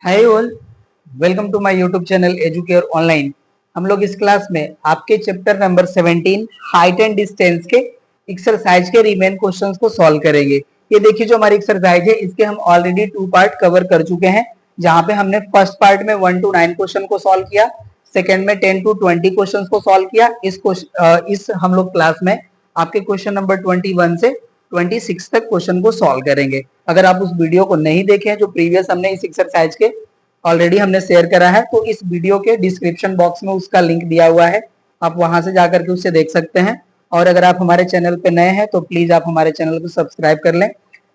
Hi all, welcome to my YouTube channel Educare online. हम लोग इस क्लास में आपके chapter number 17 height and distance के एक्सरसाइज के रिमेन क्वेश्चंस को सॉल्व करेंगे। ये देखिए जो हमारी एक्सरसाइज है इसके हम ऑलरेडी 2 पार्ट कवर कर चुके हैं, जहां पे हमने फर्स्ट पार्ट में 1 to 9 क्वेश्चन को सॉल्व किया, सेकेंड में 10 to 20 क्वेश्चन को सॉल्व किया। इस हम लोग क्लास में आपके क्वेश्चन नंबर 21 से 26 तक क्वेश्चन को सॉल्व करेंगे। अगर आप उस वीडियो को नहीं देखे हैं जो प्रीवियस हमने इस एक्सरसाइज के ऑलरेडी हमने शेयर करा है, तो इस वीडियो के डिस्क्रिप्शन बॉक्स में उसका लिंक दिया हुआ है, आप वहां से जाकर के उससे देख सकते हैं। और अगर आप हमारे चैनल पे नए हैं तो प्लीज आप हमारे चैनल को सब्सक्राइब कर लें,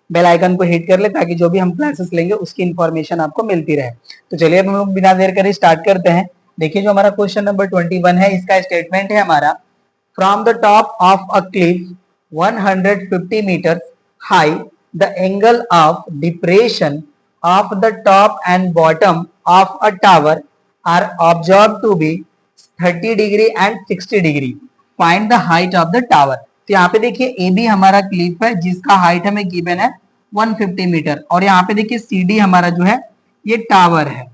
बेल आइकन को हिट कर लें, ताकि जो भी हम क्लासेस लेंगे उसकी इन्फॉर्मेशन आपको मिलती रहे। तो चलिए अब हम लोग बिना देर करे स्टार्ट करते हैं। देखिए जो हमारा क्वेश्चन नंबर 21 है, इसका स्टेटमेंट है हमारा, from the top of a cliff 150 meters high, the angle of depression of the top and bottom of a tower are observed to be 30 degree and 60 degree. Find the height of the tower. तो यहाँ पे देखिए A B हमारा Cliff है जिसका height हमें given है 150 metre, और यहाँ पे देखिए सी डी हमारा जो है ये टावर है।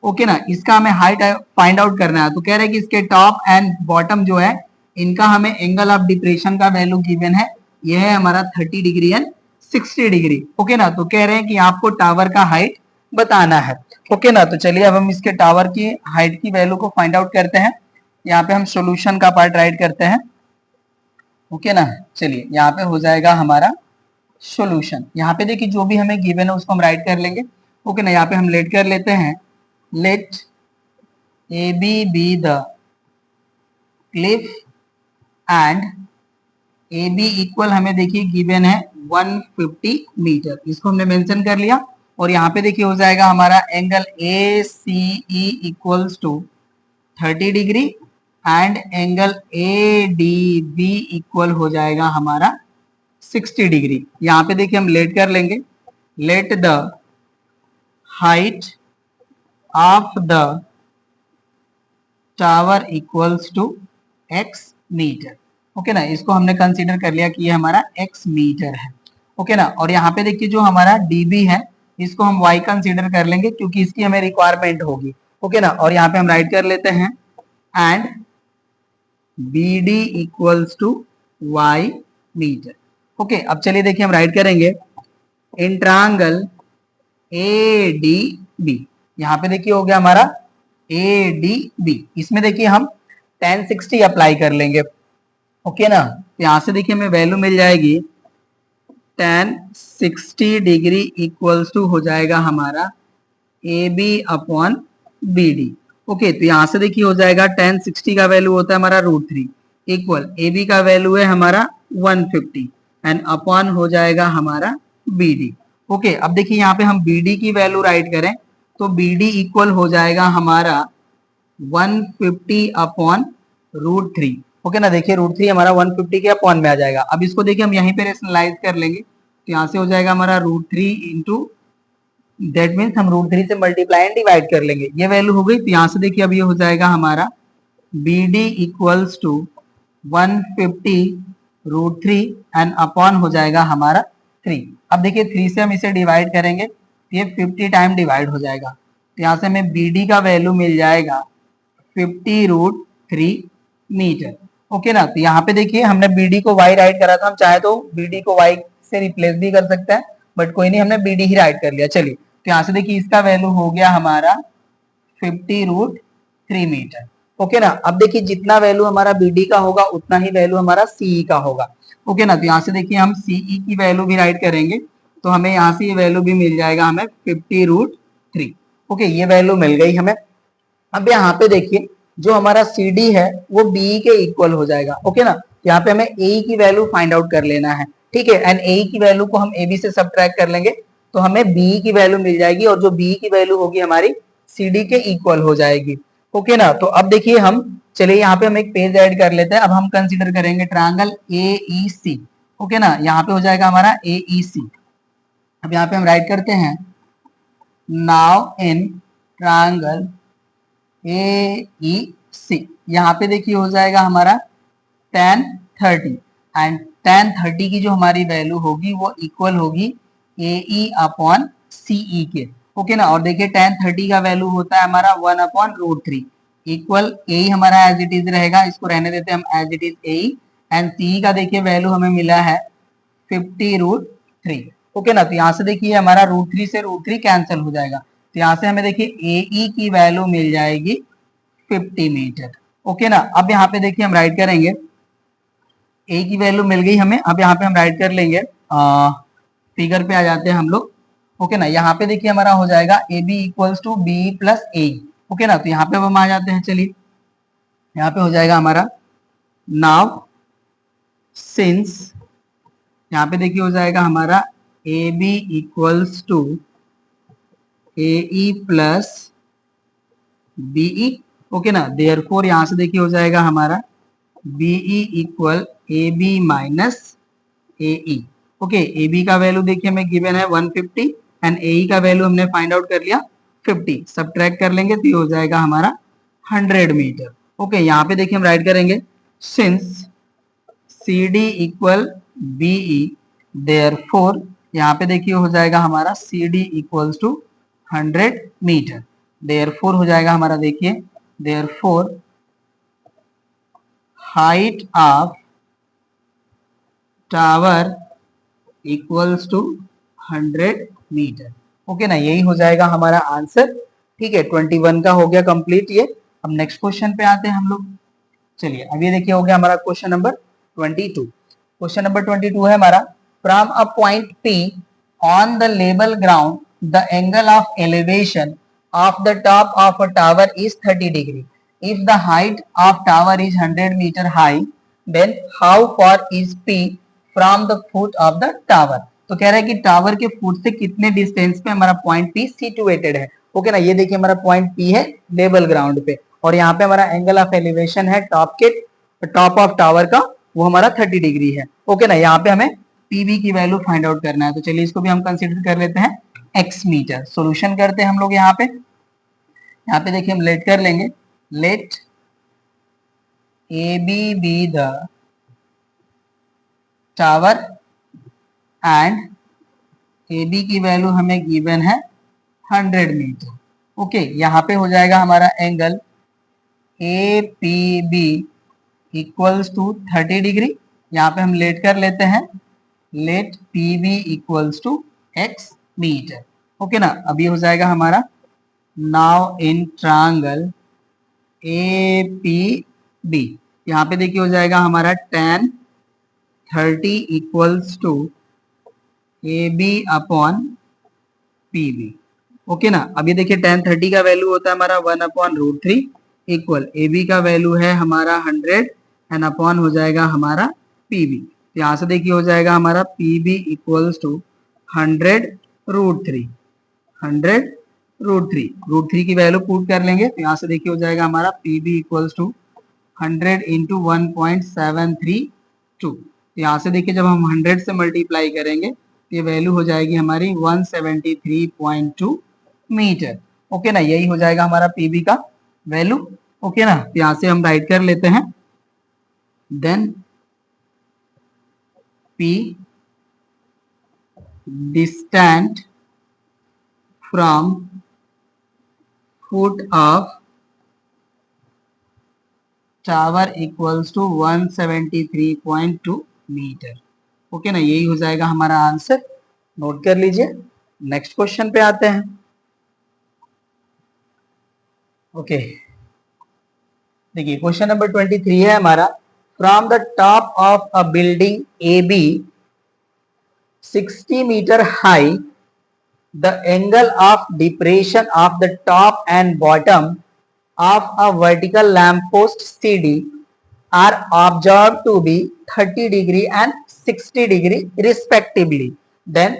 ओके ना, इसका हमें हाइट फाइंड आउट करना है। तो कह रहे हैं कि इसके टॉप एंड बॉटम जो है इनका हमें एंगल ऑफ डिप्रेशन का वैल्यू गिवन है, ये है हमारा 30 डिग्री एंड 60 डिग्री। ओके ना, तो कह रहे हैं कि आपको टावर का हाइट बताना है। ओके ना, तो चलिए अब हम इसके टावर की हाइट की वैल्यू को फाइंड आउट करते हैं। यहाँ पे हम सॉल्यूशन का पार्ट राइट करते हैं। ओके ना, चलिए यहाँ पे हो जाएगा हमारा सॉल्यूशन। यहाँ पे देखिए जो भी हमें गिवन है उसको हम राइट कर लेंगे। ओके ना, यहाँ पे हम लेट कर लेते हैं, let A B the cliff and A B equal हमें देखिए गिवन है 150 मीटर, इसको हमने मेंशन कर लिया। और यहाँ पे देखिए हो जाएगा हमारा angle A C E equals to 30 degree and angle A D B equal हो जाएगा हमारा 60 डिग्री। यहाँ पे देखिए हम लेट कर लेंगे, let the height of the tower equals to x metre. Okay ना, इसको हमने कंसीडर कर लिया कि ये हमारा x मीटर है। ओके ना, और यहाँ पे देखिए जो हमारा dB है इसको हम y कंसीडर कर लेंगे क्योंकि इसकी हमें रिक्वायरमेंट होगी। ओके ना, और यहाँ पे हम राइट कर लेते हैं and BD equals to y metre. Okay, अब चलिए देखिए हम राइट करेंगे इन ट्रायंगल ADB। यहाँ पे देखिए हो गया हमारा ADB, इसमें देखिए हम tan 60 अप्लाई कर लेंगे। ओके ना, तो यहां से देखिए हमें वैल्यू मिल जाएगी tan 60 डिग्री इक्वल्स टू हो जाएगा हमारा A B upon B D. Okay, तो यहां से देखिए हो जाएगा tan 60 का वैल्यू होता है हमारा √3 इक्वल ए बी का वैल्यू है हमारा 150 एंड अपॉन हो जाएगा हमारा बी डी। ओके, अब देखिए यहाँ पे हम बी डी की वैल्यू राइट करें तो बी डी इक्वल हो जाएगा हमारा 150 अपॉन √3। ओके ना, देखिए √3 हमारा 150 के अपॉन में आ जाएगा। अब इसको देखिए हम यहीं पे रेशनलाइज कर लेंगे, तो यहाँ से हो जाएगा हमारा √3 इंटू, दैट मीन्स हम √3 से मल्टीप्लाई एंड डिवाइड कर लेंगे, ये वैल्यू हो गई। तो यहाँ से देखिए अब ये हो जाएगा हमारा B D equals to 150 √3 and upon हो जाएगा हमारा 3। अब देखिए 3 से हम इसे डिवाइड करेंगे, ये 50 टाइम डिवाइड हो जाएगा, तो यहाँ से हमें बी डी का वैल्यू मिल जाएगा 50 √3 मीटर। ओके ना, तो यहाँ पे देखिए हमने BD को y राइट करा था, हम चाहे तो BD को y से रिप्लेस भी कर सकते हैं, बट कोई नहीं, हमने BD ही राइट कर लिया। चलिए, तो यहाँ से देखिए इसका वैल्यू हो गया हमारा 50 √3 मीटर। ओके ना, अब देखिए जितना वैल्यू हमारा BD का होगा उतना ही वैल्यू हमारा CE का होगा। ओके ना, तो यहाँ से देखिए हम CE की वैल्यू भी राइट करेंगे, तो हमें यहाँ से ये वैल्यू भी मिल जाएगा हमें 50 √3। ओके, ये वैल्यू मिल गई हमें। अब यहाँ पे देखिए जो हमारा CD है वो BE के इक्वल हो जाएगा। ओके ना, यहाँ पे हमें AE की वैल्यू फाइंड आउट कर लेना है, ठीक है, एंड AE की वैल्यू को हम AB से सब्ट्रैक्ट कर लेंगे तो हमें BE की वैल्यू मिल जाएगी, और जो BE की वैल्यू होगी हमारी CD के इक्वल हो जाएगी। ओके ना, तो अब देखिए हम चलिए यहाँ पे हम एक पेज ऐड कर लेते हैं। अब हम कंसिडर करेंगे ट्रायंगल AEC। ओके ना, यहाँ पे हो जाएगा हमारा AEC। अब यहाँ पे हम राइट करते हैं, नाउ इन ट्रायंगल AEC, यहाँ पे देखिए हो जाएगा हमारा tan 30 एंड tan 30 की जो हमारी वैल्यू होगी वो इक्वल होगी AE अपॉन CE के। ओके ना। और देखिए tan 30 का वैल्यू होता है हमारा 1/√3 इक्वल ए हमारा एज इट इज रहेगा, इसको रहने देते हैं हम as it is A. And C का देखिए वैल्यू हमें मिला है 50√3। ओके ना। तो यहाँ से देखिए हमारा √3 से √3 कैंसिल हो जाएगा, तो यहाँ से हमें देखिए ए की वैल्यू मिल जाएगी 50 मीटर। ओके ना। अब यहाँ पे देखिए हम राइट करेंगे, ए की वैल्यू मिल गई हमें। अब यहाँ पे हम राइट कर लेंगे, फिगर पे आ जाते हैं हम लोग। ओके ना। यहाँ पे देखिए हमारा हो जाएगा A B equals to B plus A. Okay ना। तो यहाँ पे हम आ जाते हैं, चलिए यहाँ पे हो जाएगा हमारा नाउ सिंस, यहाँ पे देखिए हो जाएगा हमारा A B equals to A E plus B E. Okay ना। देयरफॉर यहाँ से देखिए हो जाएगा हमारा B E equal A B minus A E. Okay, A B का वैल्यू देखिए हमें गिवन है 150 एंड ए का वैल्यू हमने फाइंड आउट कर लिया 50। सब्ट्रैक्ट कर लेंगे तो ये हो जाएगा हमारा 100 मीटर। ओके, यहाँ पे देखिए हम राइट करेंगे since C D equal B E, therefore यहाँ पे देखिए हो जाएगा हमारा C D equals to 100 metre. Therefore हो जाएगा हमारा, देखिए therefore height of tower equals to 100 metre. Okay ना, यही हो जाएगा हमारा आंसर। ठीक है, 21 का हो गया कंप्लीट ये। अब नेक्स्ट क्वेश्चन पे आते हैं हम लोग। चलिए अब ये देखिए हो गया हमारा क्वेश्चन नंबर 22। क्वेश्चन नंबर 22 है हमारा, from a point P on the level ground the angle of elevation of the top of a tower is 30 degree. If the height of tower is 100 metre high, then how far is P from the foot of the tower. तो कह रहा है कि tower के foot से कितने distance पे हमारा पॉइंट P सिचुएटेड है। ओके ना, ये देखिए हमारा पॉइंट P है लेवल ग्राउंड पे, और यहाँ पे हमारा एंगल ऑफ एलिवेशन है टॉप ऑफ टावर का, वो हमारा 30 डिग्री है। ओके ना, यहाँ पे हमें पीवी की वैल्यू फाइंड आउट करना है। तो चलिए इसको भी हम कंसीडर कर लेते हैं x मीटर। सॉल्यूशन करते हैं हम लोग यहाँ पे देखिए हम लेट कर लेंगे, let A B the tower and A B की वैल्यू हमें गिवन है 100 मीटर। ओके, यहाँ पे हो जाएगा हमारा angle A P B equals to 30 degree. यहाँ पे हम लेट कर लेते हैं, let P B equals to x metre. Okay ना, अभी हो जाएगा हमारा now in triangle A P B. यहाँ पे देखिए हो जाएगा हमारा tan 30 equals to A B upon P B. Okay ना, अभी देखिए tan 30 का वैल्यू होता है हमारा 1/√3 इक्वल ए बी का वैल्यू है हमारा 100 एंड अपॉन हो जाएगा हमारा पी बी। यहाँ से देखिए हो जाएगा हमारा पी बी इक्वल्स टू 100√3, 100√3 की वैल्यू पुट कर लेंगे। तो यहाँ से देखिए हो जाएगा हमारा P B equals to 100 into 1.732। यहाँ से देखिए जब हम 100 से मल्टीप्लाई करेंगे तो ये वैल्यू हो जाएगी हमारी 173.2 मीटर। ओके ना, यही हो जाएगा हमारा पीबी का वैल्यू। ओके ना, तो यहाँ से हम राइट कर लेते हैं, then P distant from foot of tower equals to 173.2 metre. Okay ना, यही हो जाएगा हमारा आंसर। नोट कर लीजिए। नेक्स्ट क्वेश्चन पे आते हैं। ओके, देखिए क्वेश्चन नंबर 23 है हमारा, from the top of a building A B 60 metre high, the angle of depression of the top and bottom of a vertical lamppost CD are observed to be 30 degree and 60 degree respectively. Then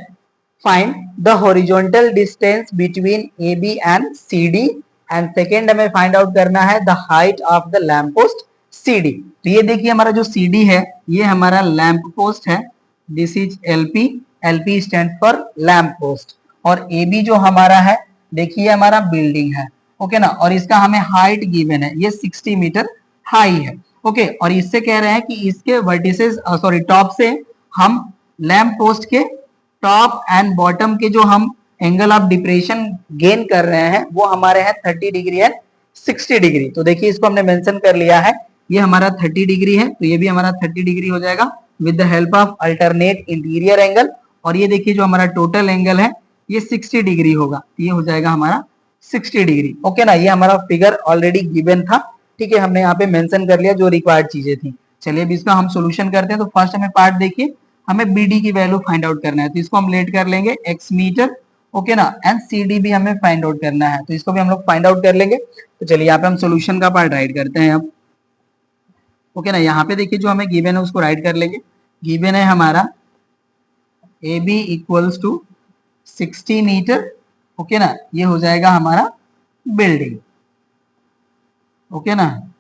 find the horizontal distance between AB and CD, and second हमें find out करना है the height of the lamppost CD। तो ये देखिए हमारा जो CD है ये हमारा लैंप पोस्ट है, this is LP, LP stand for lamp post. और AB जो हमारा है देखिए हमारा बिल्डिंग है। ओके ना, और इसका हमें हाइट गिवन है, ये 60 मीटर हाई है। ओके, और इससे कह रहे हैं कि इसके वर्टिसेस टॉप से हम लैंप पोस्ट के टॉप एंड बॉटम के जो हम एंगल ऑफ डिप्रेशन गेन कर रहे हैं वो हमारे हैं 30 डिग्री एंड 60 डिग्री। तो देखिए इसको हमने मेंशन कर लिया है, ये हमारा 30 डिग्री है तो ये भी हमारा 30 डिग्री हो जाएगा with the help of alternate interior angle. और ये देखिए जो हमारा टोटल एंगल है ये 60 डिग्री होगा, ये हो जाएगा हमारा 60 डिग्री। ओके ना, ये हमारा फिगर ऑलरेडी गिवन था, ठीक है, हमने यहाँ पे मेंशन कर लिया जो रिक्वायर्ड चीजें थी। चलिए अब इसका हम सोल्यूशन करते हैं। तो फर्स्ट हमें पार्ट देखिए, हमें बीडी की वैल्यू फाइंड आउट करना है, तो इसको हम लेट कर लेंगे एक्स मीटर, ओके ना, एंड सीडी भी हमें फाइंड आउट करना है, तो इसको भी हम लोग फाइंड आउट कर लेंगे। तो चलिए यहाँ पे हम सोल्यूशन का पार्ट राइट करते हैं अब। ओके ना, यहाँ पे देखिए जो हमें गिवन है उसको राइट कर लेंगे। गिवन है हमारा A B equals to 60 metre, okay ना, ये हो जाएगा हमारा बिल्डिंग, ओके ना,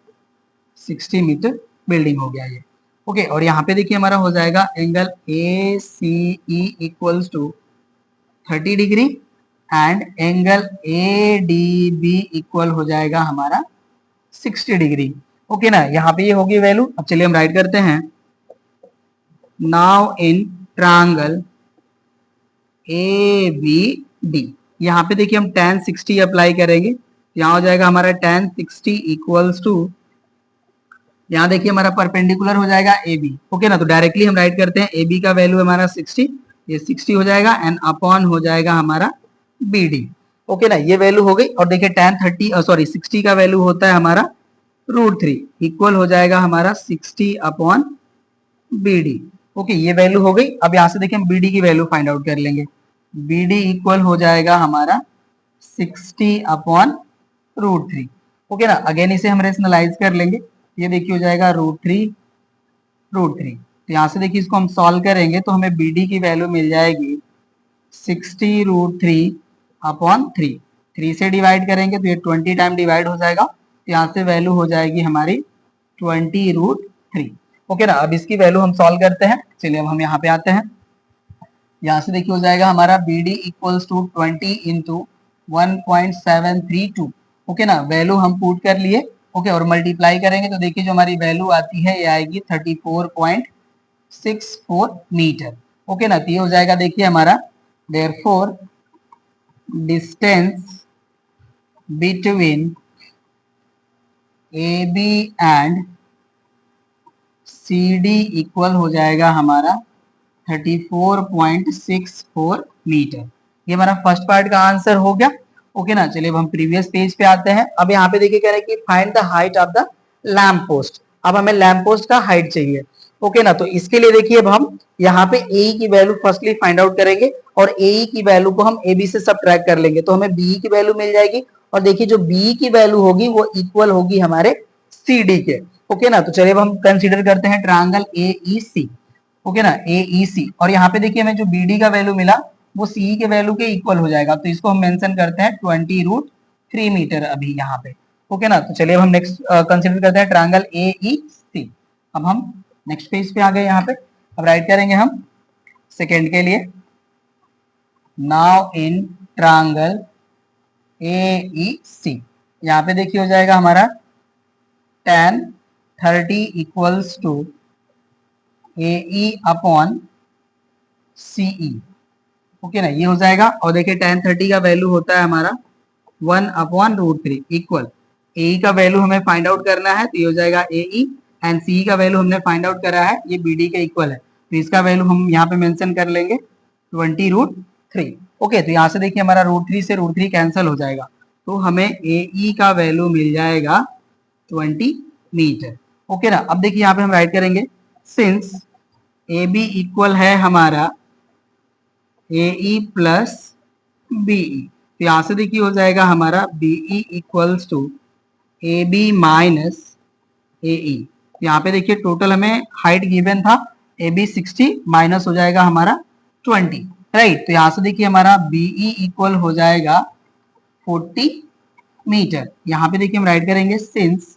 60 मीटर बिल्डिंग हो गया ये। ओके, और यहाँ पे देखिए हमारा हो जाएगा angle A C E equals to 30 degree and angle A D B equal हो जाएगा हमारा 60 डिग्री। ओके ना, यहाँ पे ये होगी वैल्यू। अब चलिए हम राइट करते हैं। Now in triangle A B D, यहाँ पे देखिए हम tan 60 अप्लाई करेंगे, यहाँ हो जाएगा हमारा tan 60 इक्वल्स टू, यहाँ देखिए हमारा परपेंडिकुलर हो जाएगा ए बी, ओके ना, तो डायरेक्टली हम राइट करते हैं ए बी का वैल्यू हमारा 60, ये 60 हो जाएगा एंड अपॉन हो जाएगा हमारा बी डी। ओके ना, ये वैल्यू हो गई। और देखिए tan 60 का वैल्यू होता है हमारा √3, इक्वल हो जाएगा हमारा 60 अपॉन बी डी। ओके, ये वैल्यू हो गई। अब यहाँ से देखिए हम बी डी की वैल्यू फाइंड आउट कर लेंगे। बी डी इक्वल हो जाएगा हमारा 60 अपॉन √3। ओके ना, अगेन इसे हम रेशनलाइज कर लेंगे, ये देखिए हो जाएगा √3। तो यहाँ से देखिए इसको हम सॉल्व करेंगे तो हमें बी डी की वैल्यू मिल जाएगी 60 √3 अपॉन 3। 3 से डिवाइड करेंगे तो ये 20 टाइम डिवाइड हो जाएगा, तो यहाँ से वैल्यू हो जाएगी हमारी 20 √3। ओके ना, अब इसकी वैल्यू हम सॉल्व करते हैं। चलिए अब हम यहाँ पे आते हैं। यहाँ से देखिए हो जाएगा हमारा B D equals to 20 into 1.732। Okay ना, वैल्यू हम पुट कर लिए, ओके, और मल्टीप्लाई करेंगे तो देखिए जो हमारी वैल्यू आती है ये आएगी 34.64 मीटर। ओके ना, तो ये हो जाएगा देखिए हमारा therefore distance between A B and C D equal हो जाएगा हमारा 34.64 मीटर। ये हमारा फर्स्ट पार्ट का आंसर हो गया। ओके ना, चलिए अब हम प्रीवियस पेज पे आते हैं। अब यहाँ पे देखिए कह रहे हैं कि find the height of the lamp post. अब हमें लैम्प पोस्ट का हाइट चाहिए। ओके ना, तो इसके लिए देखिए अब हम यहाँ पे ए की वैल्यू फर्स्टली फाइंड आउट करेंगे और ए की वैल्यू को हम ए बी से सब्ट्रैक्ट कर लेंगे तो हमें बी की वैल्यू मिल जाएगी। और देखिए जो बी की वैल्यू होगी वो इक्वल होगी हमारे सी डी के। ओके ना, तो चलिए अब हम कंसीडर करते हैं triangle A E C. Okay ना, ए ई सी, और यहाँ पे देखिए हमें जो बी डी का वैल्यू मिला वो सी के वैल्यू के इक्वल हो जाएगा, तो इसको हम मेंशन करते हैं 20 √3 मीटर अभी यहाँ पे। ओके ना, तो चलिए अब हम नेक्स्ट कंसीडर करते हैं ट्रायंगल ए ई सी। अब हम नेक्स्ट पेज पे आ गए यहाँ पे। अब राइट करेंगे हम सेकेंड के लिए। नाउ इन ट्रायंगल ए ई सी, यहाँ पे देखिए हो जाएगा हमारा tan 30 equals to A E upon C E. Okay ना, ये हो जाएगा। और देखिए tan 30 का वैल्यू होता है हमारा 1 अपॉन √3 इक्वल ए का वैल्यू हमें फाइंड आउट करना है, तो ये हो जाएगा ए ई एंड सी का वैल्यू हमने फाइंड आउट करा है, ये बी डी के इक्वल है, तो इसका वैल्यू हम यहाँ पे मेंशन कर लेंगे 20 √3। ओके, तो यहाँ से देखिए हमारा √3 से √3 कैंसिल हो जाएगा, तो हमें ए ई का वैल्यू मिल जाएगा 20 मीटर। ओके ना, अब देखिए यहाँ पे हम राइट करेंगे सिंस ए बी इक्वल है हमारा ए ई प्लस बीई, तो यहाँ से देखिए हो जाएगा हमारा BE equals to A B minus A E. यहाँ पे देखिए टोटल हमें हाइट गिवन था ए बी 60 माइनस हो जाएगा हमारा 20, राइट। तो यहाँ से देखिए हमारा बीई इक्वल हो जाएगा 40 मीटर। यहाँ पे देखिए हम राइट करेंगे since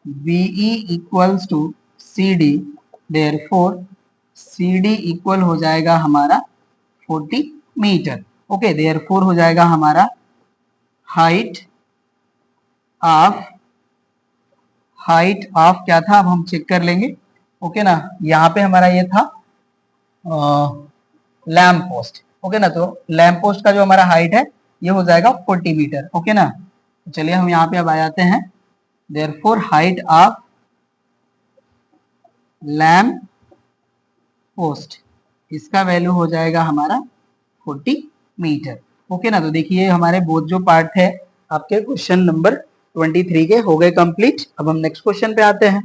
B E equals to C D, therefore C D equal हो जाएगा हमारा 40 मीटर। ओके, देयरफॉर हो जाएगा हमारा हाइट ऑफ क्या था, अब हम चेक कर लेंगे। ओके ना, यहाँ पे हमारा ये था लैम्प पोस्ट, ओके ना। तो लैंप पोस्ट का जो हमारा हाइट है ये हो जाएगा 40 मीटर। ओके ना। तो चलिए हम यहाँ पे अब आ जाते हैं। Therefore height of lamp post, इसका वैल्यू हो जाएगा हमारा 40 मीटर। ओके ना। तो देखिए हमारे बोथ जो पार्ट है आपके क्वेश्चन नंबर 23 के हो गए कंप्लीट। अब हम नेक्स्ट क्वेश्चन पे आते हैं।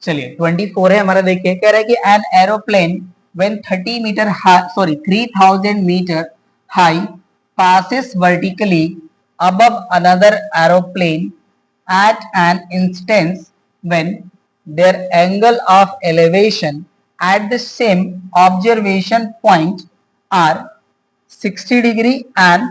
चलिए 24 है हमारा। देखिए कह रहा है कि an aeroplane when 30 metre sorry 3000 metre high passes vertically above another aeroplane at an instance when their angle of elevation at the same observation point are 60 degree and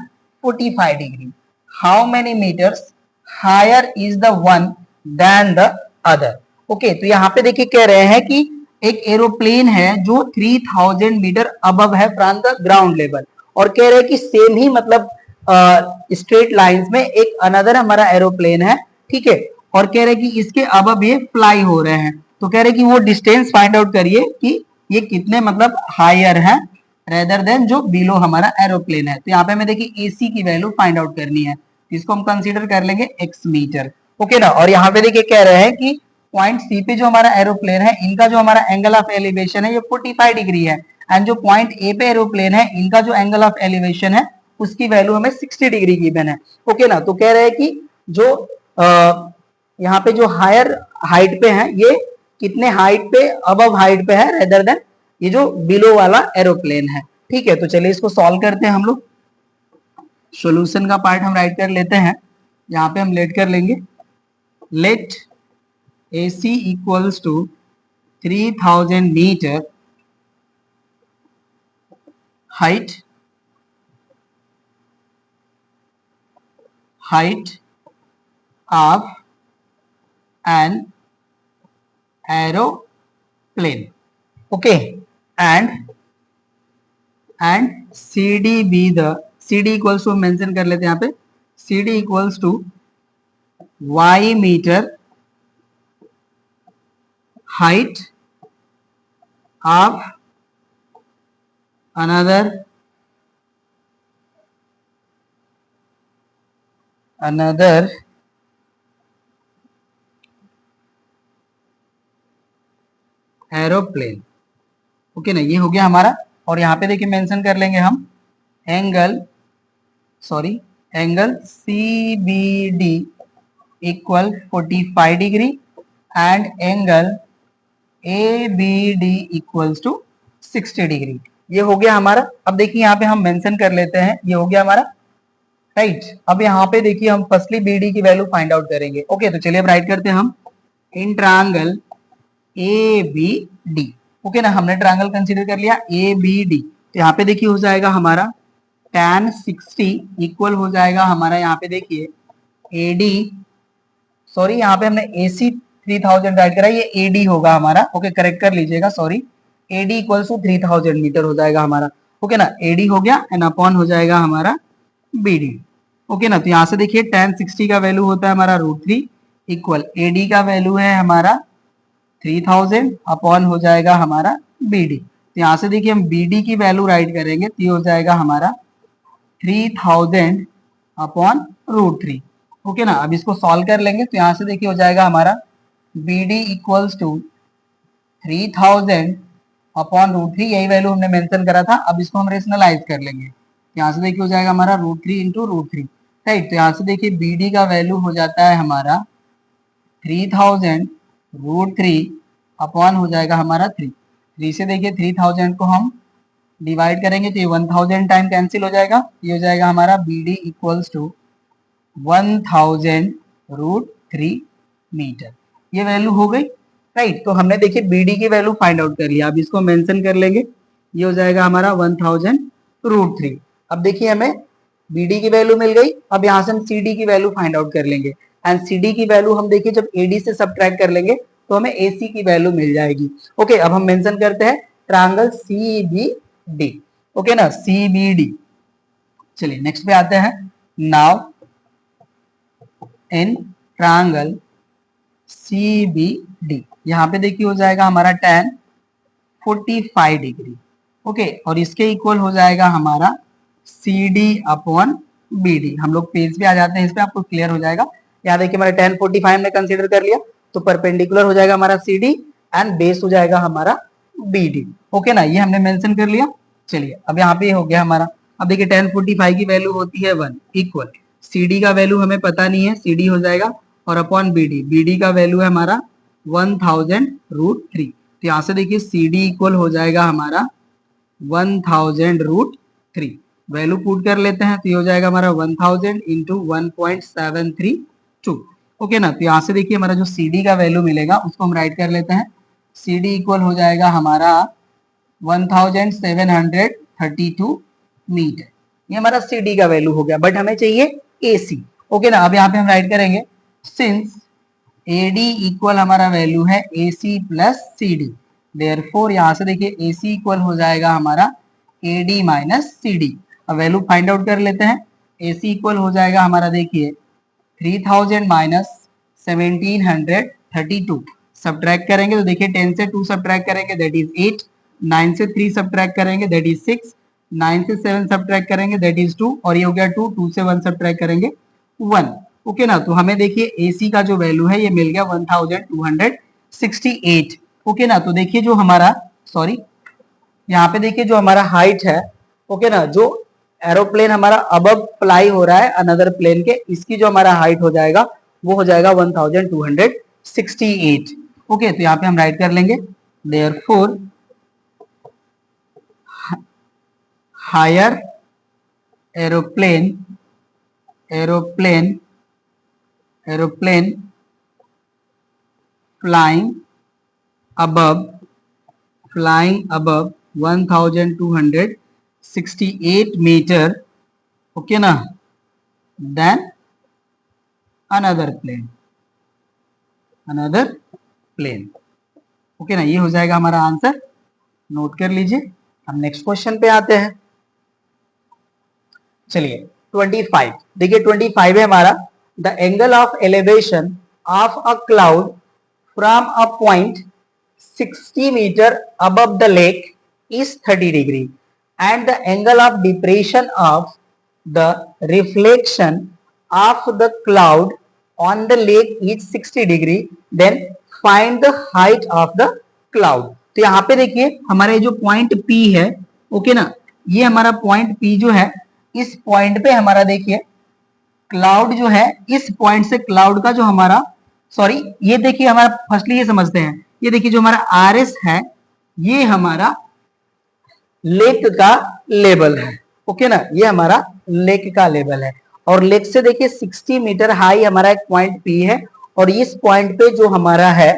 45 degree. How many meters higher is the one than the other? Okay तो यहाँ पे देखिए कह रहे हैं कि एक aeroplane है जो 3000 मीटर अबव है फ्रॉम द ग्राउंड लेवल, और कह रहे हैं कि सेम ही मतलब स्ट्रेट लाइंस में एक अनदर हमारा एरोप्लेन है, ठीक है, और कह रहे हैं कि इसके अबव ये फ्लाई हो रहे हैं। तो कह रहे हैं कि वो डिस्टेंस फाइंड आउट करिए कि ये कितने मतलब हायर है रेदर देन जो बिलो हमारा एरोप्लेन है। तो यहाँ पे हमें देखिए एसी की वैल्यू फाइंड आउट करनी है, इसको हम कंसीडर कर लेंगे एक्स मीटर। ओके ना। और यहाँ पे देखिए कह रहे हैं कि पॉइंट सी पे जो हमारा एरोप्लेन है इनका जो हमारा एंगल ऑफ एलिवेशन है ये 45 डिग्री है, एंड जो पॉइंट ए पे एरोप्लेन है इनका जो एंगल ऑफ एलिवेशन है उसकी वैल्यू हमें 60 डिग्री गिवन है। ओके ना। तो कह रहे हैं कि जो यहाँ पे जो हायर हाइट पे है ये कितने हाइट पे अबव हाइट पे है रेदर देन ये जो बिलो वाला एरोप्लेन है, ठीक है। तो चलिए इसको सॉल्व करते हैं हम लोग। सॉल्यूशन का पार्ट हम राइट कर लेते हैं। यहाँ पे हम लेट कर लेंगे, late AC equals to 3000 meter height of an aeroplane, okay, and CD be the CD equals to mention कर लेते हैं यहाँ पे, CD equals to y meter height of another aeroplane. Okay ना, ये हो गया हमारा। और यहाँ पे देखिए मेंशन कर लेंगे हम angle CBD equal 45 degree and angle ABD equals to 60 degree. ये हो गया हमारा। अब देखिए यहाँ पे हम मेंशन कर लेते हैं, ये हो गया हमारा, राइट। अब यहाँ पे देखिए हम फर्स्टली BD की वैल्यू फाइंड आउट करेंगे। ओके तो चलिए अब राइट करते हैं हम इन ट्रायंगल ABD। ओके ना, हमने ट्रायंगल कंसीडर कर लिया ABD। तो यहाँ पे देखिए हो जाएगा हमारा tan 60 इक्वल हो जाएगा हमारा, यहाँ पे देखिए AD, सॉरी यहाँ पे हमने AC 3000 राइट करा, ये AD होगा हमारा। ओके करेक्ट कर लीजिएगा, sorry AD equals to 3000 metre हो जाएगा हमारा। ओके ना, AD हो गया एंड अपॉन हो जाएगा हमारा BD। ओके ना। तो यहाँ से देखिए tan 60 का वैल्यू होता है हमारा √3 इक्वल AD का वैल्यू है हमारा 3000 अपॉन हो जाएगा हमारा BD। तो यहाँ से देखिए हम BD की वैल्यू राइट करेंगे तो ये हो जाएगा हमारा 3000 अपॉन √3। ओके ना। अब इसको सॉल्व कर लेंगे तो यहाँ से देखिए हो जाएगा हमारा BD इक्वल्स टू 3000 अपॉन √3, यही वैल्यू हमने मेंशन करा था। अब इसको हम रेशनलाइज कर लेंगे, यहाँ से देखिए हो जाएगा हमारा √3 इंटू √3, राइट। तो यहाँ से देखिए BD का वैल्यू हो जाता है हमारा 3000 √3 अपॉन हो जाएगा हमारा 3 से देखिए 3000 को हम डिवाइड करेंगे तो ये 1000 टाइम कैंसिल हो जाएगा, ये हो जाएगा हमारा BD इक्वल्स टू 1000 √3 मीटर। ये वैल्यू हो गई, राइट। तो हमने देखिए BD की वैल्यू फाइंड आउट कर लिया। अब इसको मेंशन कर लेंगे, ये हो जाएगा हमारा 1000 √3। अब देखिए हमें BD की वैल्यू मिल गई। अब यहाँ से हम CD की वैल्यू फाइंड आउट कर लेंगे, एंड CD की वैल्यू हम देखिए जब AD से सब्ट्रैक्ट कर लेंगे तो हमें AC की वैल्यू मिल जाएगी। ओके अब हम मेंशन करते हैं ट्रायंगल CBD। ओके ना, CBD। चलिए नेक्स्ट पे आते हैं। नाउ इन ट्रायंगल CBD, यहाँ पे देखिए हो जाएगा हमारा tan 45 डिग्री ओके, और इसके इक्वल हो जाएगा हमारा C D upon B D. हम लोग पेज पे आ जाते हैं, इस पे आपको क्लियर हो जाएगा। यहाँ देखिए हमारा 1045 हमने कंसीडर कर लिया, तो परपेंडिकुलर हो जाएगा हमारा सी डी एंड बेस हो जाएगा हमारा बी डी। ओके ना, ये हमने मेंशन कर लिया। चलिए अब यहाँ पे हो गया हमारा। अब देखिए 1045 की वैल्यू होती है 1 इक्वल सी डी का वैल्यू हमें पता नहीं है, सी डी हो जाएगा और upon B D, B D का वैल्यू है हमारा 1000√3। तो यहाँ से देखिए सी डी इक्वल हो जाएगा हमारा 1000√3। वैल्यू पुट कर लेते हैं तो ये हो जाएगा हमारा 1000 इंटू 1.732। ओके ना, तो यहाँ से देखिए हमारा जो सी डी का वैल्यू मिलेगा उसको हम राइट कर लेते हैं। सी डी इक्वल हो जाएगा हमारा 1732 मीटर। ये हमारा सी डी का वैल्यू हो गया, बट हमें चाहिए ए सी। ओके ना, अब यहाँ पे हम राइट करेंगे सिंस ए डी इक्वल हमारा वैल्यू है A C plus C D, therefore यहाँ से देखिए ए सी इक्वल हो जाएगा हमारा A D minus C D. अब वैल्यू फाइंड आउट कर लेते हैं। ए सी इक्वल हो जाएगा हमारा देखिए 3000 माइनस 1732। सब्ट्रैक्ट करेंगे तो देखिए 10 से 2 सब्ट्रैक्ट करेंगे दैट इज 8, 9 से 3 सब्ट्रैक्ट करेंगे दैट इज 6, 9 से 7 सब्ट्रैक्ट करेंगे दैट इज 2, और ये हो गया 2, 2 से 1 सब्ट्रैक्ट करेंगे 1। ओके ना, तो हमें देखिए AC का जो वैल्यू है ये मिल गया 1268। ओके ना, तो देखिए जो हमारा सॉरी यहाँ पे देखिए जो हमारा हाइट है, ओके ना, जो एरोप्लेन हमारा अबव फ्लाई हो रहा है अनदर प्लेन के, इसकी जो हमारा हाइट हो जाएगा वो हो जाएगा 1268। ओके, तो यहाँ पे हम राइट कर लेंगे therefore higher aeroplane flying above 1268 meter, okay ना, than another plane। ओके ना, ये हो जाएगा हमारा आंसर, नोट कर लीजिए। हम नेक्स्ट क्वेश्चन पे आते हैं। चलिए 25 देखिए, 25 है हमारा the angle of elevation of a cloud from a point 60 meter above the lake is 30 degree and the angle of depression of the reflection of the cloud on the lake is 60 degree, then find the height of the cloud। तो यहाँ पे देखिए हमारे जो point P है, okay ना, ये हमारा पॉइंट P जो है, इस पॉइंट पे हमारा देखिए क्लाउड जो है, इस पॉइंट से क्लाउड का जो हमारा सॉरी ये देखिए हमारा फर्स्टली ये समझते हैं, ये देखिए जो हमारा आर एस है ये हमारा लेक का लेवल है। ओके ना, ये हमारा लेक का लेवल है, और लेक से देखिए 60 मीटर हाई हमारा एक पॉइंट पी है, और इस पॉइंट पे जो हमारा है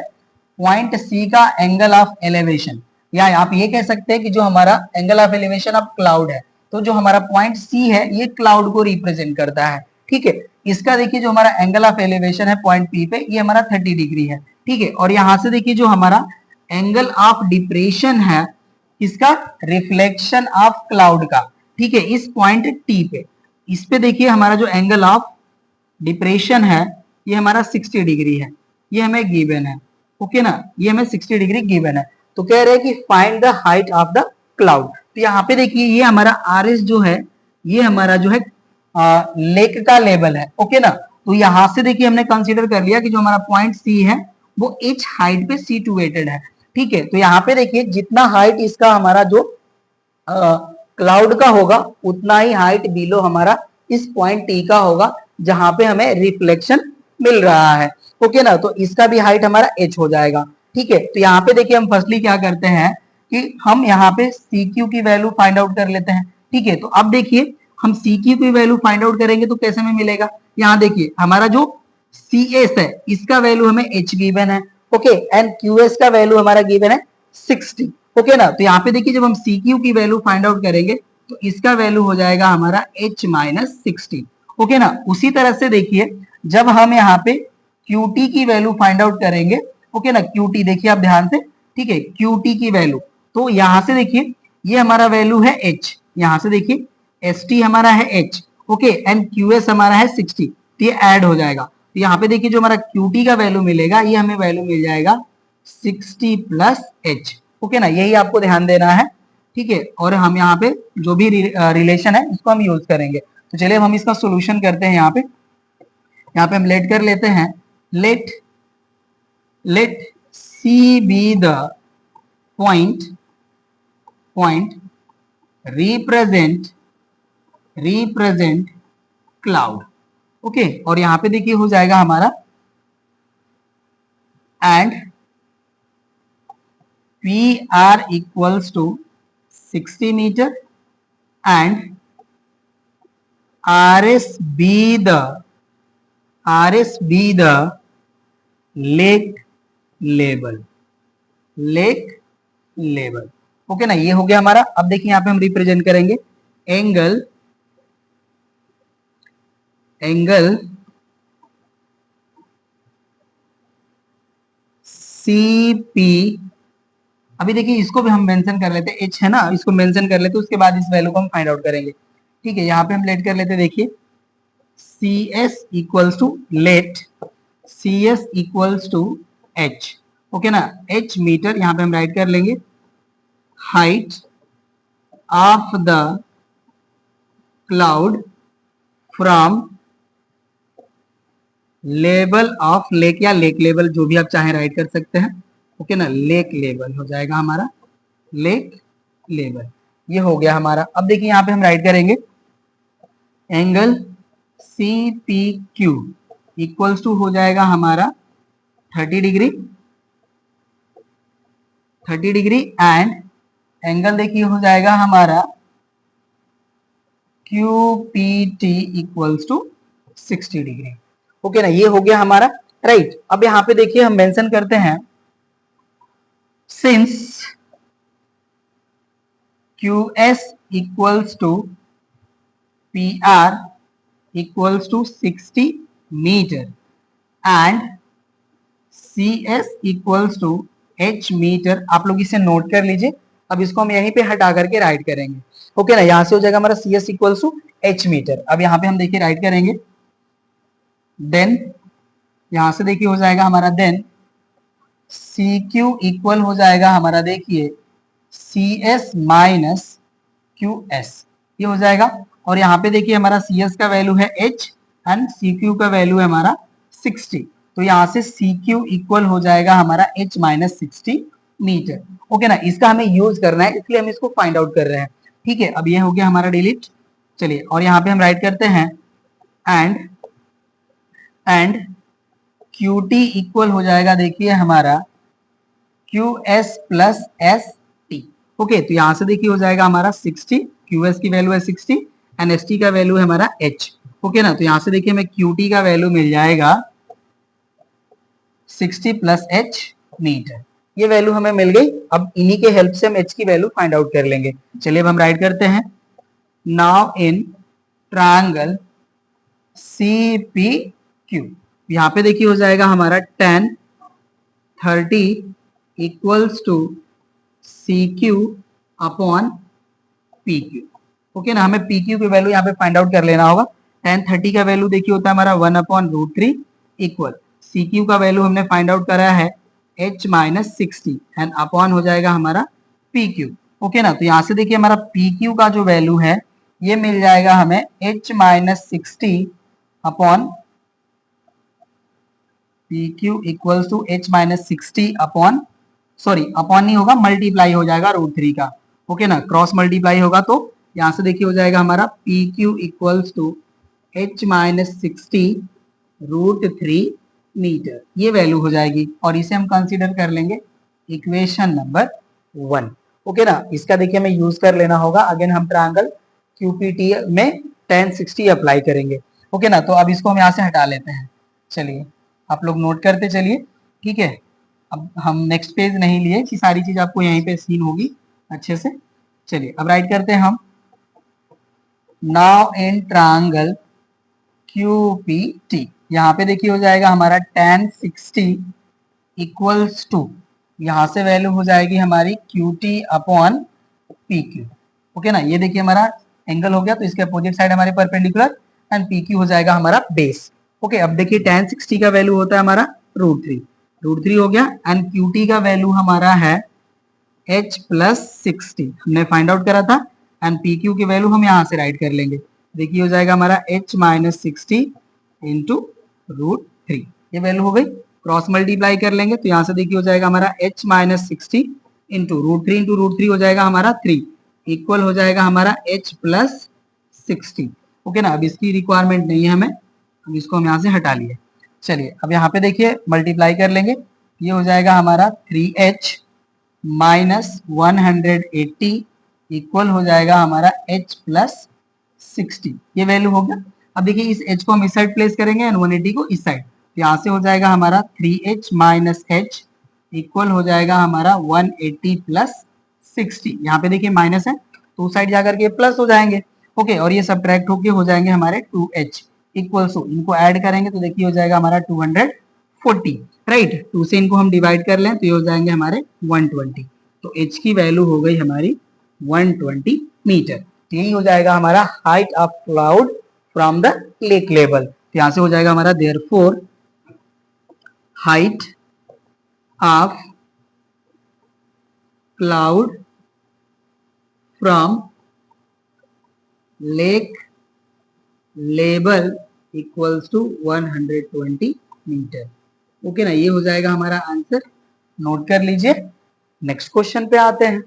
पॉइंट सी का एंगल ऑफ एलिवेशन, या आप ये कह सकते हैं कि जो हमारा angle of elevation of cloud है, तो जो हमारा पॉइंट सी है ये क्लाउड को रिप्रेजेंट करता है। ठीक है, इसका देखिए जो हमारा एंगल ऑफ एलिवेशन है पॉइंट पी पे, ये हमारा 30 डिग्री है। ठीक है, और यहां से देखिए जो हमारा एंगल ऑफ डिप्रेशन है इसका रिफ्लेक्शन ऑफ क्लाउड का, ठीक है, इस पॉइंट टी पे, इस पे देखिए हमारा जो एंगल ऑफ डिप्रेशन है ये हमारा 60 डिग्री है, ये हमें गिवन है। ओके ना, ये हमें 60 डिग्री गिवन है। तो कह रहे हैं कि find the height of the cloud. तो यहाँ पे देखिए ये हमारा आर एस जो है ये हमारा जो है लेक का लेवल है। ओके ना, तो यहां से देखिए हमने कंसीडर कर लिया कि जो हमारा पॉइंट सी है वो एच हाइट पे सिचुएटेड है। ठीक है, तो यहाँ पे देखिए जितना हाइट इसका हमारा जो क्लाउड का होगा उतना ही हाइट बिलो हमारा इस पॉइंट टी का होगा जहां पे हमें रिफ्लेक्शन मिल रहा है। ओके ना, तो इसका भी हाइट हमारा एच हो जाएगा। ठीक है, तो यहाँ पे देखिए हम फर्स्टली क्या करते हैं कि हम यहाँ पे सी क्यू की वैल्यू फाइंड आउट कर लेते हैं। ठीक है, तो अब देखिए हम सी क्यू की वैल्यू फाइंड आउट करेंगे तो कैसे में मिलेगा, यहाँ देखिए हमारा जो सी एस है इसका वैल्यू हमें एच गिवन है। ओके, एंड क्यू एस का वैल्यू हमारा गिवन है 60। ओके ना, तो यहाँ पे देखिए जब हम सी क्यू की वैल्यू फाइंड आउट करेंगे तो इसका वैल्यू हो जाएगा हमारा एच माइनस 60। ओके ना, उसी तरह से देखिए जब हम यहाँ पे क्यू टी की वैल्यू फाइंड आउट करेंगे, ओके ना, क्यू टी देखिए आप ध्यान से, ठीक है, क्यू टी की वैल्यू, तो यहाँ से देखिए ये हमारा वैल्यू है एच, यहाँ से देखिए एस टी हमारा है H, okay, and Q S हमारा है 60, तो ये ऐड हो जाएगा। तो यहाँ पे देखिए जो हमारा क्यू टी का वैल्यू मिलेगा ये हमें वैल्यू मिल जाएगा 60 प्लस एच। ओके ना, यही आपको ध्यान देना है। ठीक है, और हम यहाँ पे जो भी रिलेशन है इसको हम यूज करेंगे। तो चलिए अब हम इसका सोल्यूशन करते हैं। यहाँ पे हम लेट कर लेते हैं, let C B the point represent cloud. Okay, और यहाँ पे देखिए हो जाएगा हमारा and P R equals to 60 metre and RS be the lake level। Okay ना, ये हो गया हमारा। अब देखिए यहाँ पे हम रिप्रेजेंट करेंगे एंगल CP। अभी देखिए इसको भी हम मेंशन कर लेते हैं, एच है ना, इसको मेंशन कर लेते हैं, उसके बाद इस वैल्यू को हम फाइंड आउट करेंगे। ठीक है, यहाँ पे हम लेट कर लेते हैं, देखिए CS equals to let CS equals to H। Okay ना, H मीटर, यहाँ पे हम राइट कर लेंगे height of the cloud from level of lake, या लेक लेवल जो भी आप चाहें राइट कर सकते हैं। ओके ना, लेक लेवल हो जाएगा हमारा, लेक लेवल। ये हो गया हमारा। अब देखिए यहाँ पे हम राइट करेंगे एंगल CPQ इक्वल्स टू हो जाएगा हमारा 30 डिग्री एंड एंगल देखिए हो जाएगा हमारा QPT equals to 60 degree. Okay ना, ये हो गया हमारा राइट। अब यहाँ पे देखिए हम मेंशन करते हैं since QS equals to PR equals to 60 meter and CS equals to H metre. आप लोग इसे नोट कर लीजिए। अब इसको हम यहीं पे हटा करके राइट करेंगे। ओके ना, यहां से हो जाएगा हमारा CS equals to H metre. अब यहाँ पे हम देखिए राइट करेंगे, देन यहां से देखिए हो जाएगा हमारा, देन CQ इक्वल हो जाएगा हमारा, देखिए CS माइनस QS, ये हो जाएगा। और यहाँ पे देखिए हमारा CS का वैल्यू है H एंड CQ का वैल्यू है हमारा 60। तो यहाँ से CQ इक्वल हो जाएगा हमारा H माइनस 60 मीटर। ओके ना, इसका हमें यूज करना है, इसलिए हम इसको फाइंड आउट कर रहे हैं। ठीक है, अब ये हो गया हमारा डिलीट। चलिए, और यहाँ पे हम राइट करते हैं एंड QT इक्वल हो जाएगा, देखिए हमारा QS प्लस ST। ओके, तो यहां से देखिए हो जाएगा हमारा 60, QS की वैल्यू है 60 एंड ST का वैल्यू है हमारा H। ओके ना, तो यहां से देखिए हमें QT का वैल्यू मिल जाएगा 60 प्लस H मीटर। ये वैल्यू हमें मिल गई। अब इन्हीं के हेल्प से हम H की वैल्यू फाइंड आउट कर लेंगे। चलिए अब हम राइट करते हैं, नाउ इन ट्रायंगल CPQ, यहाँ पे देखिए हो जाएगा हमारा tan 30 equals to CQ upon PQ। Okay ना, हमें PQ की वैल्यू यहाँ पे फाइंड आउट कर लेना होगा। tan 30 का वैल्यू देखिए होता है हमारा 1/√3 इक्वल CQ का वैल्यू हमने फाइंड आउट करा है H माइनस 60 एंड अपॉन हो जाएगा हमारा PQ। ओके ना, तो यहाँ से देखिए हमारा PQ का जो वैल्यू है ये मिल जाएगा हमें H minus 60 upon PQ equals to H minus 60 upon, sorry upon नहीं होगा, मल्टीप्लाई हो जाएगा √3 का। ओके ना, क्रॉस मल्टीप्लाई होगा तो यहाँ से देखिए हो जाएगा हमारा PQ equals to H minus 60 √3 metre. ये वैल्यू हो जाएगी और इसे हम कंसीडर कर लेंगे इक्वेशन नंबर 1। ओके ना, इसका देखिए हमें यूज कर लेना होगा। अगेन हम ट्रायंगल QPT में tan 60 अप्लाई करेंगे। ओके ना, तो अब इसको हम यहाँ से हटा लेते हैं। चलिए आप लोग नोट करते चलिए। ठीक है, अब हम नेक्स्ट पेज नहीं लिए, कि सारी चीज आपको यहीं पे सीन होगी अच्छे से। चलिए अब राइट करते हैं हम, नाउ इन ट्रायंगल QPT, यहाँ पे देखिए हो जाएगा हमारा tan 60 इक्वल्स टू, यहाँ से वैल्यू हो जाएगी हमारी QT अपॉन PQ। ओके ना, ये देखिए हमारा एंगल हो गया, तो इसके अपोजिट साइड हमारे परपेंडिकुलर एंड PQ हो जाएगा हमारा बेस। ओके, अब देखिए tan 60 का वैल्यू होता है हमारा √3 हो गया एंड QT का वैल्यू हमारा है h प्लस 60 हमने फाइंड आउट करा था, एंड पी क्यू की वैल्यू हम यहाँ से राइट कर लेंगे। देखिए हो जाएगा हमारा h माइनस 60 इंटू √3, ये वैल्यू हो गई। क्रॉस मल्टीप्लाई कर लेंगे तो यहाँ से देखिए हो जाएगा हमारा h minus 60 into root three हो जाएगा हमारा 3, इक्वल हो जाएगा हमारा h प्लस 60। ओके ना, अब इसकी रिक्वायरमेंट नहीं है हमें, अब इसको हम यहाँ से हटा लिए। चलिए अब यहाँ पे देखिए मल्टीप्लाई कर लेंगे, ये हो जाएगा हमारा 3h माइनस 180 इक्वल हो जाएगा हमारा h प्लस 60, ये वैल्यू हो गया। अब देखिए इस h को हम इस साइड प्लेस करेंगे एंड 180 को इस साइड, तो यहाँ से हो जाएगा हमारा 3h माइनस h इक्वल हो जाएगा हमारा 180 प्लस 60। यहाँ पे देखिए माइनस है तो उस साइड जाकर के प्लस हो जाएंगे। ओके, और ये सब्ट्रैक्ट होके हो जाएंगे हमारे 2h इक्वल टू, इनको ऐड करेंगे तो देखिए हो जाएगा हमारा 240, राइट। 2 से इनको हम डिवाइड कर लें तो ये हो जाएंगे हमारे 120, तो h की वैल्यू हो गई हमारी 120 मीटर। तो यही हो जाएगा हमारा height of cloud from the lake level. तो यहाँ से हो जाएगा हमारा therefore height of cloud from lake level equals to 120 metre. Okay ना, ये हो जाएगा हमारा आंसर, नोट कर लीजिए। नेक्स्ट क्वेश्चन पे आते हैं।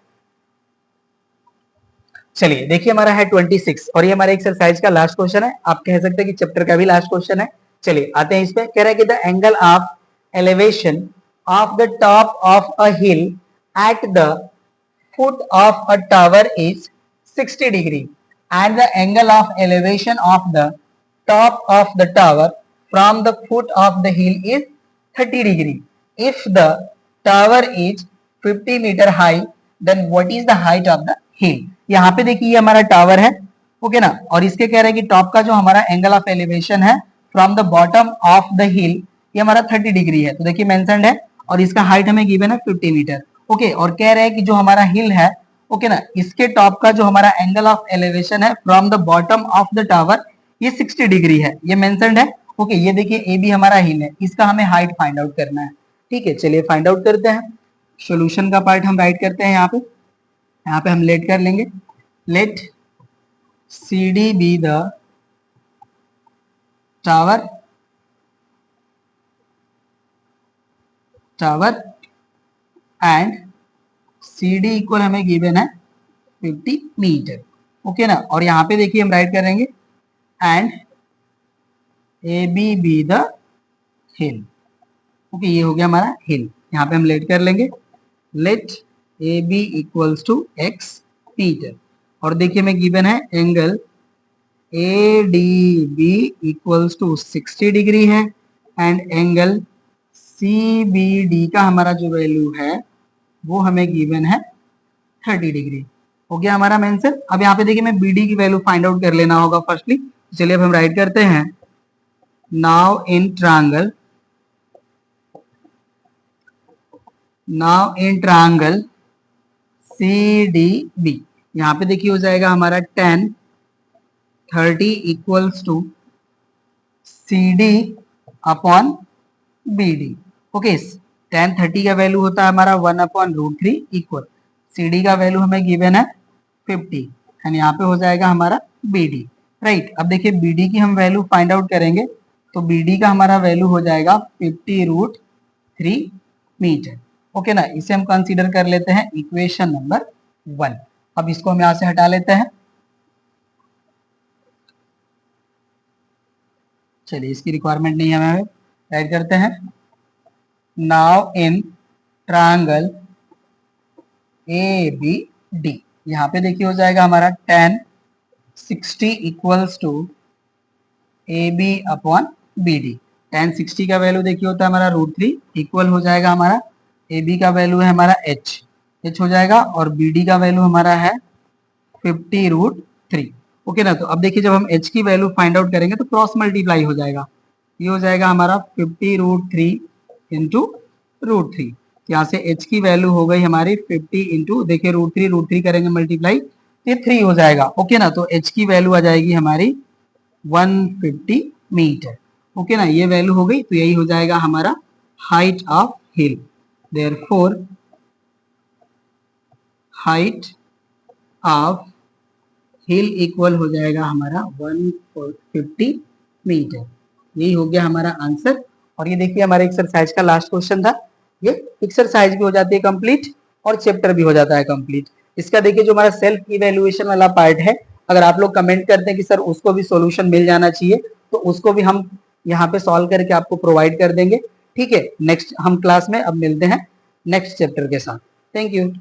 चलिए देखिए हमारा है 26 और ये हमारे एक्सरसाइज का लास्ट क्वेश्चन है, आप कह सकते हैं कि चैप्टर का भी लास्ट क्वेश्चन है। चलिए आते हैं इस पे। कह रहा है कि the angle of elevation of the top of a hill at the foot of a tower is 60 degree and the angle of elevation of the top of the tower from the foot of the hill is 30 degree. If the tower is 50 meter high, then what is the height of the hill? यहाँ पे देखिए ये हमारा tower है, okay ना, और इसके कह रहे हैं कि टॉप का जो हमारा एंगल ऑफ एलिवेशन है from the bottom of the हिल, ये हमारा 30 डिग्री है। तो देखिए मेंशन्ड है और इसका हाइट हमें गिवन है 50 मीटर। ओके, और कह रहे हैं कि जो हमारा हिल है, ओके ना, इसके टॉप का जो हमारा एंगल ऑफ एलिवेशन है from the bottom of the tower, ये 60 डिग्री है, ये मेंशन्ड है। ओके, ये देखिए ए बी हमारा हिल है, इसका हमें हाइट फाइंड आउट करना है। ठीक है, चलिए फाइंड आउट करते हैं। सॉल्यूशन का पार्ट हम राइट करते हैं यहाँ पे हम लेट कर लेंगे। Let C D be the tower and C D equal हमें गिवन है 50 मीटर। ओके ना, और यहाँ पे देखिए हम राइट करेंगे and A B be the hill. Okay, ये हो गया हमारा हिल, यहाँ पे हम लेट कर लेंगे। Let A B equals to x metre, और देखिए हमें गिवन है angle A D B equals to 60 degree है and angle C B D का हमारा जो वैल्यू है वो हमें गिवन है 30 डिग्री। हो गया हमारा मेंशन। अब यहाँ पे देखिए मैं बी डी की वैल्यू फाइंड आउट कर लेना होगा फर्स्टली। चलिए अब हम राइट करते हैं। Now in triangle C D B, यहाँ पे देखिए हो जाएगा हमारा 10 30 equals to C D upon B D. Okay, 10 30 का वैल्यू होता है हमारा 1/√3 इक्वल सी डी का वैल्यू हमें गिवन है 50 एंड यहाँ पे हो जाएगा हमारा बी डी, राइट। अब देखिए बी डी की हम वैल्यू फाइंड आउट करेंगे तो बी डी का हमारा वैल्यू हो जाएगा 50√3 मीटर। ओके ना, इसे हम कंसीडर कर लेते हैं इक्वेशन नंबर 1। अब इसको हम यहाँ से हटा लेते हैं। चलिए इसकी रिक्वायरमेंट नहीं है, हमें राइट करते हैं। Now in triangle A B D, यहाँ पे देखिए हो जाएगा हमारा 10 60 equals to A B upon B D. 10 60 का वैल्यू देखिए होता है हमारा √3 इक्वल हो जाएगा हमारा ए बी का वैल्यू है हमारा h हो जाएगा और बी डी का वैल्यू हमारा है 50√3। ओके ना, तो अब देखिए जब हम h की वैल्यू फाइंड आउट करेंगे तो क्रॉस मल्टीप्लाई हो जाएगा, ये हो जाएगा हमारा 50√3 इंटू √3। यहाँ से h की वैल्यू हो गई हमारी 50 इंटू देखिए √3 करेंगे मल्टीप्लाई, ये 3 हो जाएगा। ओके ना, तो h की वैल्यू आ जाएगी हमारी 150 मीटर। ओके ना, ये वैल्यू हो गई, तो यही हो जाएगा हमारा height of hill. Therefore height of hill equal हो जाएगा हमारा 150 मीटर। यही हो गया हमारा आंसर। और ये देखिए हमारे एक्सरसाइज का लास्ट क्वेश्चन था। ये एक्सरसाइज भी हो जाती है कंप्लीट और चैप्टर भी हो जाता है कंप्लीट। इसका देखिए जो हमारा सेल्फ इवेल्युएशन वाला पार्ट है, अगर आप लोग कमेंट करते हैं कि सर उसको भी सॉल्यूशन मिल जाना चाहिए, तो उसको भी हम यहाँ पे सॉल्व करके आपको प्रोवाइड कर देंगे। ठीक है, नेक्स्ट हम क्लास में अब मिलते हैं नेक्स्ट चैप्टर के साथ। Thank you.